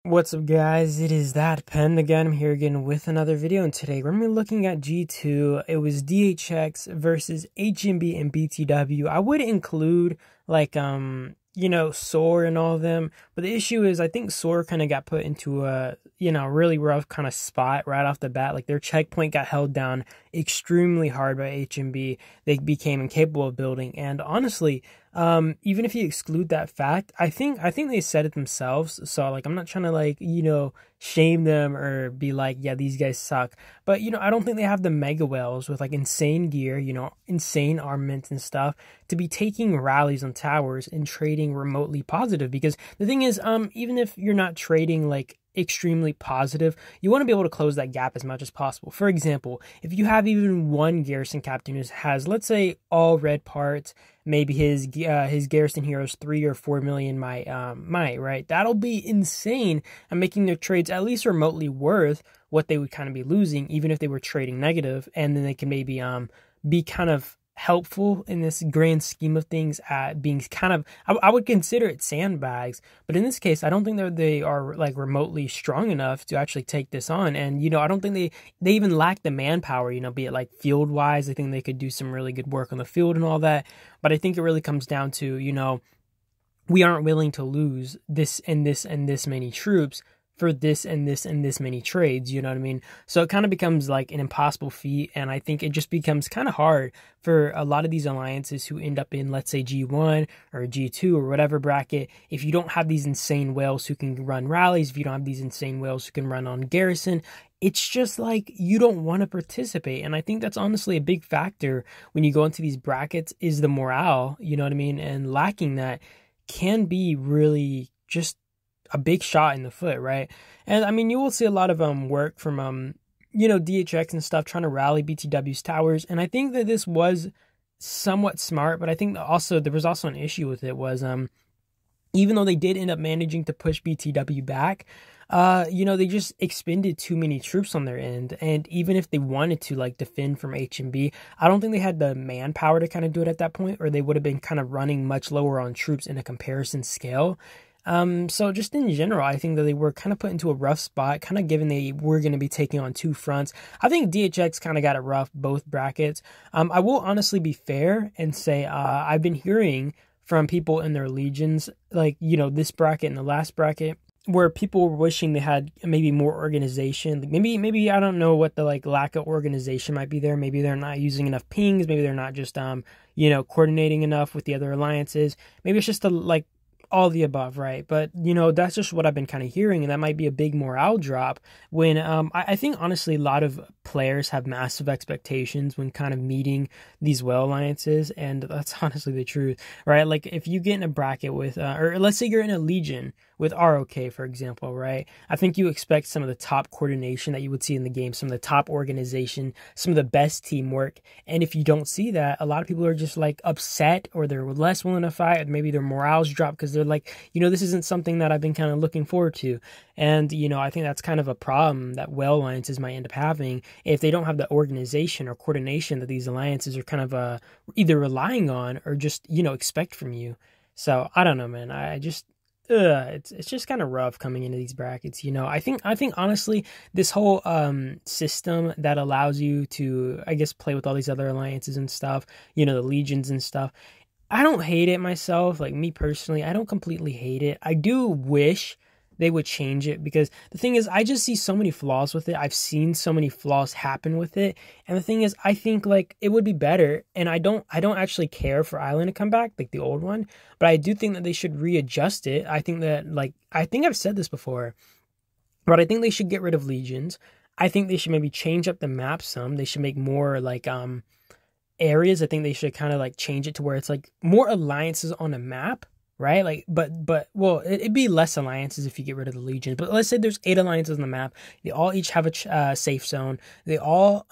What's up, guys? It is that pen again. I'm here again with another video, and today we're going to be looking at G2. It was DHX versus HMB and BTW. I would include Soar and all of them, but the issue is I think Soar kind of got put into a really rough kind of spot right off the bat. Like, their checkpoint got held down extremely hard by HMB. They became incapable of building, and honestly, even if you exclude that fact, I think they said it themselves. So I'm not trying to shame them or be like, yeah, these guys suck. But I don't think they have the mega whales with insane gear, insane armaments and stuff to be taking rallies on towers and trading remotely positive. Because the thing is, even if you're not trading extremely positive, you want to be able to close that gap as much as possible. For example, if you have even one garrison captain who has, let's say, all red parts, maybe his garrison heroes 3 or 4 million might, right? That'll be insane and making their trades at least remotely worth what they would kind of be losing, even if they were trading negative, and then they can maybe be kind of helpful in this grand scheme of things at being kind of, I would consider it sandbags, but in this case I don't think that they are remotely strong enough to actually take this on. And I don't think they even lack the manpower, be it field wise. I think they could do some really good work on the field and all that, but I think it really comes down to we aren't willing to lose this and this and this many troops for this and this and this many trades, you know what I mean? So it kind of becomes an impossible feat, and I think it just becomes kind of hard for a lot of these alliances who end up in, let's say, G1 or G2 or whatever bracket. If you don't have these insane whales who can run rallies, if you don't have these insane whales who can run on garrison, it's just you don't want to participate. And I think that's honestly a big factor when you go into these brackets, is the morale, you know what I mean? And lacking that can be really just a big shot in the foot, right? And I mean, you will see a lot of work from DHX and stuff trying to rally BTW's towers, and I think that this was somewhat smart. But I think also there was also an issue with it, was even though they did end up managing to push BTW back, they just expended too many troops on their end. And even if they wanted to defend from HMB, I don't think they had the manpower to kind of do it at that point, or they would have been kind of running much lower on troops in a comparison scale. So just in general, I think that they were kind of put into a rough spot, kind of given they were going to be taking on two fronts. I think DHX kind of got it rough, both brackets. I will honestly be fair and say, I've been hearing from people in their legions, this bracket and the last bracket, where people were wishing they had maybe more organization. Maybe I don't know what the lack of organization might be there. Maybe they're not using enough pings. Maybe they're not just coordinating enough with the other alliances. Maybe it's just all the above, right? But that's just what I've been kind of hearing, and that might be a big morale drop when I think honestly a lot of players have massive expectations when kind of meeting these whale alliances, and that's honestly the truth, right? If you get in a bracket with or let's say you're in a legion with ROK, for example, right? I think you expect some of the top coordination that you would see in the game, some of the top organization, some of the best teamwork. And if you don't see that, a lot of people are just upset, or they're less willing to fight, or maybe their morale's dropped because they're this isn't something that I've been kind of looking forward to. And, I think that's kind of a problem that whale alliances might end up having if they don't have the organization or coordination that these alliances are kind of either relying on or just, expect from you. So I don't know, man. I just... it's just kind of rough coming into these brackets. I think honestly, this whole system that allows you to, I guess, play with all these other alliances and stuff, the legions and stuff, I don't hate it myself. Me personally, I don't completely hate it. I do wish they would change it, because the thing is, I just see so many flaws with it. I've seen so many flaws happen with it, and the thing is, I think it would be better. And I don't actually care for Island to come back the old one, but I do think that they should readjust it. I think that I think I've said this before, but I think they should get rid of legions. I think they should maybe change up the map some. They should make more areas. I think they should kind of change it to where it's more alliances on a map, right? Well, it'd be less alliances if you get rid of the legions. But let's say there's 8 alliances on the map. They all each have a safe zone. They all,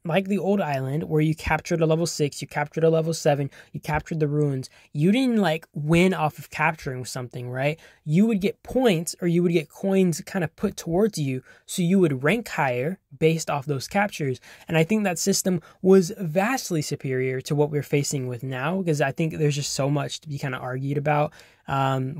like the old island, where you captured a level 6, you captured a level 7, you captured the ruins. You didn't win off of capturing something, right? You would get points, or you would get coins kind of put towards you, so you would rank higher based off those captures. And I think that system was vastly superior to what we're facing with now, because I think there's just so much to be kind of argued about. about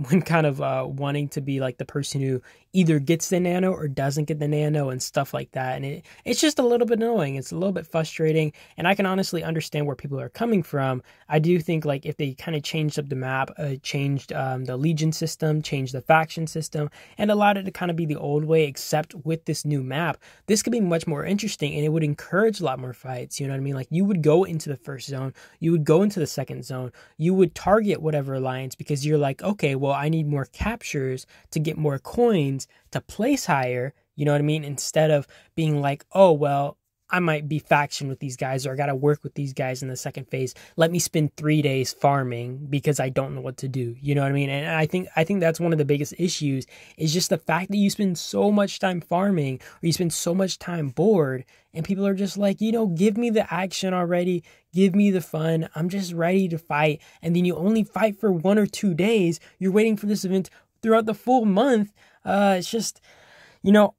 when kind of wanting to be like the person who either gets the nano or doesn't get the nano and stuff like that. And it's just a little bit annoying. It's a little bit frustrating. And I can honestly understand where people are coming from. I do think like if they kind of changed up the map, changed the Legion system, changed the faction system, and allowed it to kind of be the old way, except with this new map, this could be much more interesting and it would encourage a lot more fights. You know what I mean? Like you would go into the first zone, you would go into the second zone, you would target whatever alliance because you're like, okay, well, I need more captures to get more coins to place higher, you know what I mean? Instead of being like, oh, well, I might be faction with these guys or I got to work with these guys in the second phase. Let me spend 3 days farming because I don't know what to do. You know what I mean? And I think that's one of the biggest issues is just the fact that you spend so much time farming or you spend so much time bored and people are just like, you know, give me the action already. Give me the fun. I'm just ready to fight. And then you only fight for 1 or 2 days. You're waiting for this event throughout the full month. It's just, you know,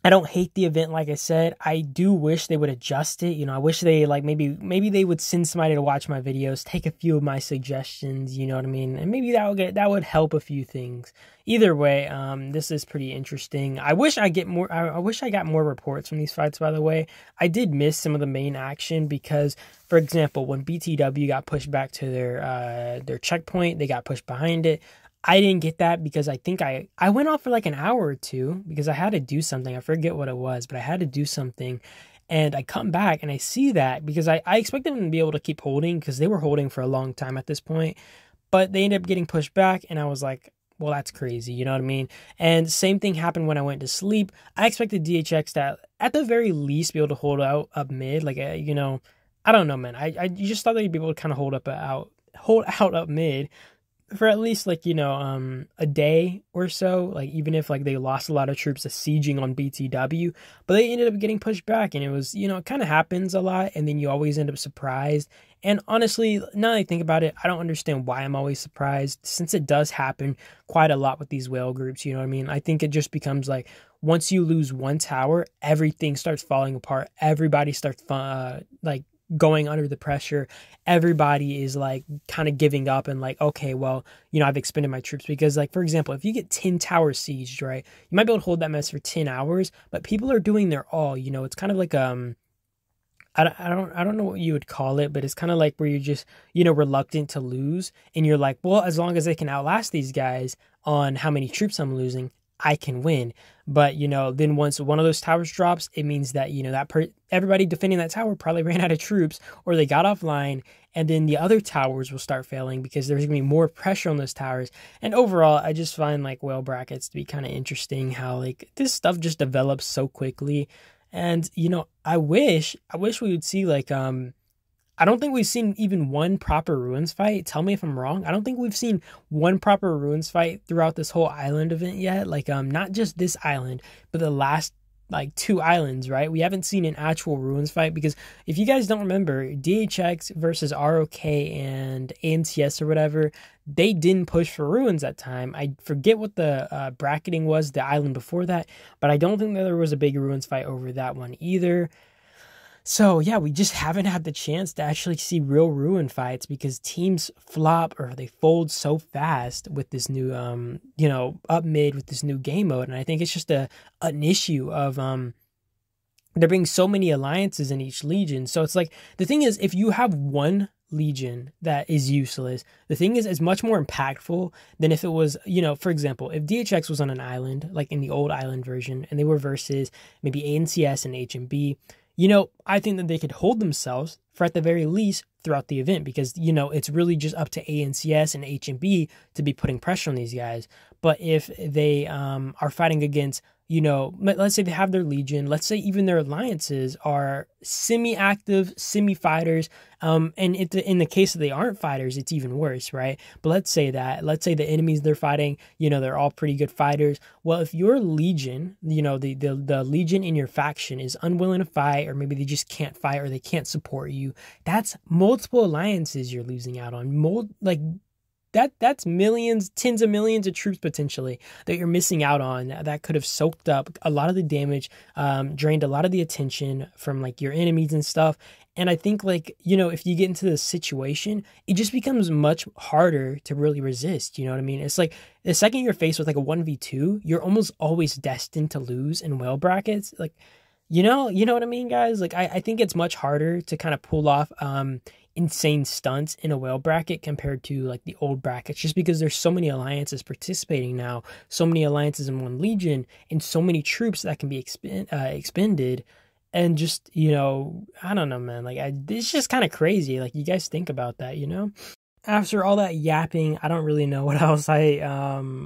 I don't hate the event, like I said. I do wish they would adjust it. You know, I wish they like maybe they would send somebody to watch my videos, take a few of my suggestions, you know what I mean? And maybe that would help a few things. Either way, this is pretty interesting. I wish I got more reports from these fights, by the way. I did miss some of the main action because, for example, when BTW got pushed back to their checkpoint, they got pushed behind it. I didn't get that because I think I went off for like an hour or two because I had to do something. I forget what it was, but I had to do something. And I come back and I see that because I expected them to be able to keep holding because they were holding for a long time at this point. But they ended up getting pushed back and I was like, well, that's crazy. You know what I mean? And same thing happened when I went to sleep. I expected DHX to, at the very least, be able to hold out up mid. Like, you know, I don't know, man. I just thought they'd be able to kind of hold out up mid for at least like, you know, a day or so, like even if like they lost a lot of troops to sieging on BTW, but they ended up getting pushed back and it was, you know, it kind of happens a lot and then you always end up surprised. And honestly, now that I think about it, I don't understand why I'm always surprised since it does happen quite a lot with these whale groups, you know what I mean? I think it just becomes like once you lose one tower, everything starts falling apart. Everybody starts like going under the pressure. Everybody is like kind of giving up and like, okay, well, you know, I've expended my troops because like, for example, if you get 10 towers sieged, right, you might be able to hold that mess for 10 hours, but people are doing their all, you know, it's kind of like, I don't know what you would call it, but it's kind of like where you're just, you know, reluctant to lose. And you're like, well, as long as they can outlast these guys on how many troops I'm losing, I can win. But, you know, then once one of those towers drops, it means that, you know, everybody defending that tower probably ran out of troops or they got offline. And then the other towers will start failing because there's going to be more pressure on those towers. And overall, I just find like whale brackets to be kind of interesting how like this stuff just develops so quickly. And, you know, I wish we would see like, I don't think we've seen even one proper ruins fight. Tell me if I'm wrong. I don't think we've seen one proper ruins fight throughout this whole island event yet. Like, not just this island, but the last like 2 islands, right? We haven't seen an actual ruins fight because if you guys don't remember, DHX versus ROK and ANTS or whatever, they didn't push for ruins that time. I forget what the bracketing was, the island before that, but I don't think that there was a big ruins fight over that one either. So yeah, we just haven't had the chance to actually see real ruin fights because teams flop or they fold so fast with this new, you know, up mid with this new game mode. And I think it's just an issue of, there being so many alliances in each legion. So it's like, the thing is, if you have one legion that is useless, the thing is, it's much more impactful than if it was, you know, for example, if DHX was on an island, like in the old island version, and they were versus maybe ANCS and HMB, you know, I think that they could hold themselves for at the very least throughout the event because, you know, it's really just up to ANCS and HMB to be putting pressure on these guys. But if they are fighting against, you know, let's say they have their legion, let's say even their alliances are semi-active, semi-fighters, and in the case that they aren't fighters, it's even worse, right? But let's say the enemies they're fighting, you know, they're all pretty good fighters. Well, if your legion, you know, the legion in your faction is unwilling to fight, or maybe they just can't fight or they can't support you, that's multiple alliances you're losing out on. That's millions, tens of millions of troops potentially that you're missing out on that could have soaked up a lot of the damage, drained a lot of the attention from like your enemies and stuff. And I think, like, if you get into this situation, it just becomes much harder to really resist. You know what I mean? It's like the second you're faced with like a 1v2, you're almost always destined to lose in whale brackets. Like, you know what I mean, guys? Like, I think it's much harder to kind of pull off insane stunts in a whale bracket compared to like the old brackets, just because there's so many alliances participating now, so many alliances in one legion, and so many troops that can be expended. And just, I don't know, man. Like, it's just kind of crazy. Like, you guys think about that. After all that yapping, I don't really know what else I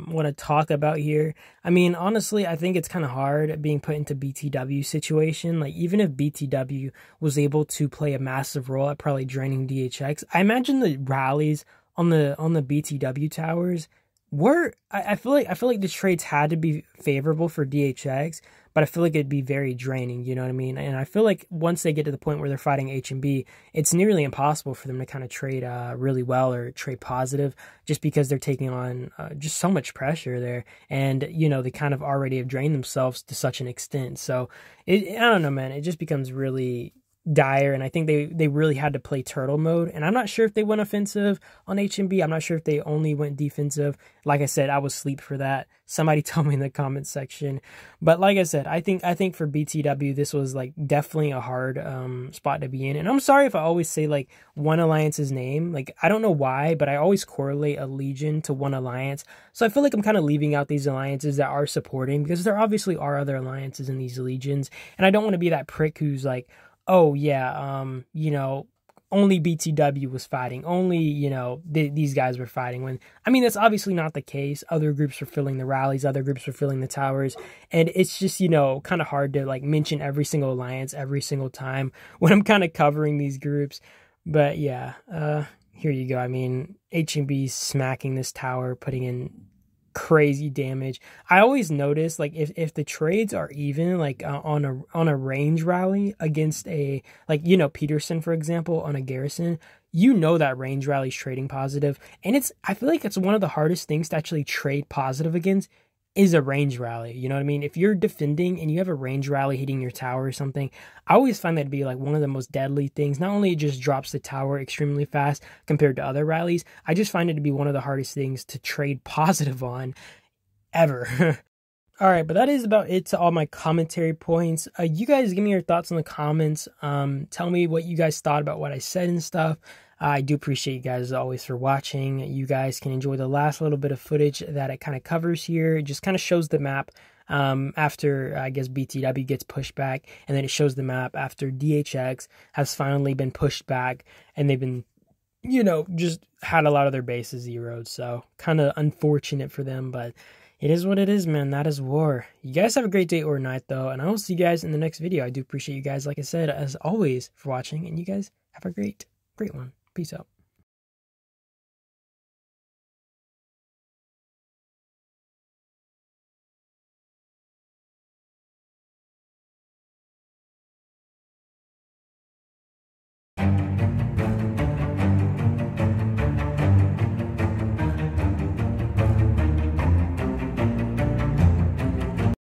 want to talk about here. I mean, honestly, I think it's kind of hard being put into BTW situation. Like, even if BTW was able to play a massive role at probably draining DHX, I imagine the rallies on the BTW towers were. I feel like the trades had to be favorable for DHX, but I feel like it'd be very draining, you know what I mean? And I feel like once they get to the point where they're fighting H&B, it's nearly impossible for them to kind of trade really well or trade positive, just because they're taking on just so much pressure there. And, they kind of already have drained themselves to such an extent. So, I don't know, man. It just becomes really dire, and I think they really had to play turtle mode. And I'm not sure if they went offensive on H&B. I'm not sure if they only went defensive. Like I said, I was asleep for that. Somebody tell me in the comment section. But like I said, I think for BTW, this was like definitely a hard spot to be in. And I'm sorry if I always say like one alliance's name. Like, I don't know why, but I always correlate a legion to one alliance. So I feel like I'm kind of leaving out these alliances that are supporting, because there obviously are other alliances in these legions. And I don't want to be that prick who's like, oh yeah, only BTW was fighting, only, these guys were fighting, when, I mean, that's obviously not the case. Other groups were filling the rallies, other groups were filling the towers, and it's just, kind of hard to like mention every single alliance every single time when I'm kind of covering these groups. But yeah, here you go. I mean, H&B smacking this tower, putting in crazy damage. I always notice, like, if the trades are even, like, on a range rally against a, like, Peterson, for example, on a garrison, that range rally's trading positive. And I feel like it's one of the hardest things to actually trade positive against, is a range rally. You know what I mean? If you're defending and you have a range rally hitting your tower or something, I always find that to be like one of the most deadly things. Not only it just drops the tower extremely fast compared to other rallies, I just find it to be one of the hardest things to trade positive on ever. All right, but that is about it to all my commentary points. You guys give me your thoughts in the comments. Tell me what you guys thought about what I said and stuff. I do appreciate you guys as always for watching. You guys can enjoy the last little bit of footage that it kind of covers here. It just kind of shows the map after, I guess, BTW gets pushed back, and then it shows the map after DHX has finally been pushed back, and they've been, just had a lot of their bases zeroed. So kind of unfortunate for them, but it is what it is, man. That is war. You guys have a great day or night, though, and I will see you guys in the next video. I do appreciate you guys, like I said, as always, for watching, and you guys have a great one. Peace out.